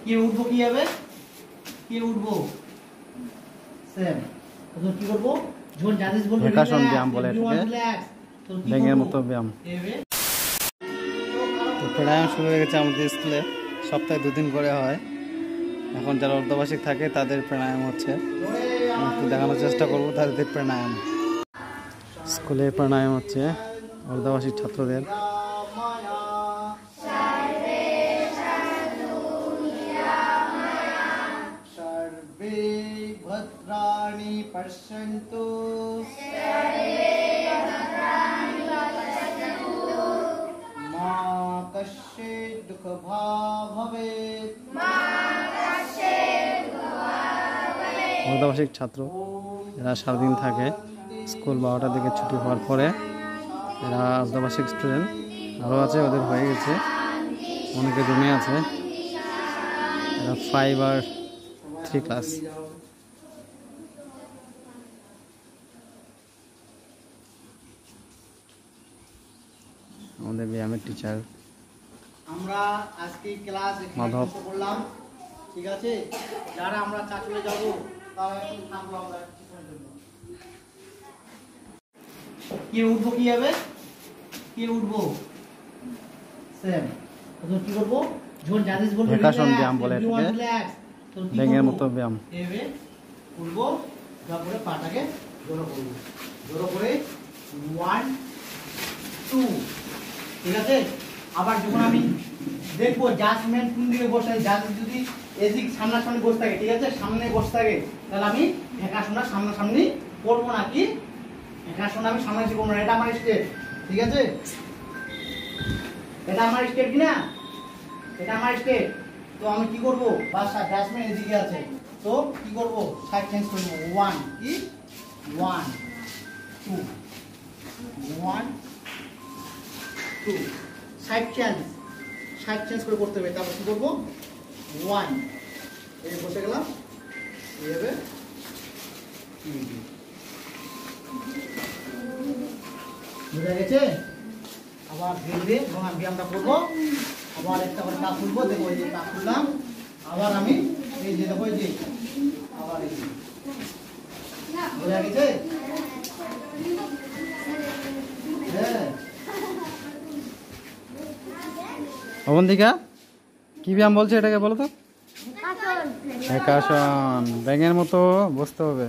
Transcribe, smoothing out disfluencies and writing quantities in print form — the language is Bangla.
কে উঠবো কি হবে, কে উঠবো সেম। তো কি করব, যখন জাজিস বলবো হেকাসন ব্যায়াম বলে এটাকে, ব্যাঙের মতো ব্যায়াম। তো প্রাণায়াম শুরু হয়ে গেছে আমাদের স্কুলে, সপ্তাহে 2 দিন করে হয়। এখন যারা অর্ধবার্ষিক থাকে তাদের প্রাণায়াম হচ্ছে, একটু দেখানোর চেষ্টা করবো তাদের প্রাণায়াম। স্কুলে প্রাণায়াম হচ্ছে অর্ধবার্ষিক ছাত্রদের। सर्वे भद्राणि पश्यन्तु मा कश्चित् दुःखभाग् भवेत्। অর্ধবার্ষিক ছাত্র এরা সারাদিন থাকে, স্কুল 12টার দিকে ছুটি হওয়ার পরে এরা অর্ধবার্ষিক স্টুডেন্ট আরও আছে, ওদের হয়ে গেছে, অনেকে রুমে আছে। এরা 5 আর 3 ক্লাস। আমাদের ব্যায়ামের টিচার আমরা আজকে ক্লাস মাধব করলাম, ঠিক আছে। যারা আমরা চাকরি যাব তারা এখন থাকবো আমরা কিছুক্ষণের জন্য। কে উঠবো কি হবে, কে উঠবো সেম। তো কি করব, যখন জাজিস বলবো হেকাসন ব্যায়াম বলে এটাকে, ব্যাঙের মতো ব্যায়াম। এভাবে উঠবো, তারপরে পাটাকে জড়ো করব, জড়ো করে 1 2, ঠিক আছে। আবার যখন আমি দেখবো জাজমেন্ট কোন দিকে বসে, জাজ যদি এদিক সামনাসামনি বসে থাকে, ঠিক আছে, সামনে বসে থাকে, তাহলে আমি হেকাসনটা সামনাসামনি করবো না, কি হেকাসন আমি সামনাসামনি করবো না। এটা আমার স্টেপ, ঠিক আছে, এটা আমার স্টেপ কি না, এটা আমার স্টেপ। তো আমি কি করব, বাসা জাজমেন্ট এদিকে আছে, তো কি করব, সাইড চেঞ্জ করে নেব। 1 কি 1 2 1 2, সাইড চেঞ্জ করে করতে হবে। তারপর কি করবো, 1 এই বসে গেলাম, এইভাবে বুঝা গেছে। আবার ধীরে ধীরে যখন আমি ব্যায়ামটা করবো, আবার একটা করে পা খুলবো, দেখো এই যে পা খুললাম, আবার আমি এই যে দেখো এই যে আবার এই বুঝা গেছে। হ্যাঁ অবন্তিকা কি ব্যায়াম বলছে এটাকে বলো তো? হেকাসন, ব্যাঙের মতো বসতে হবে।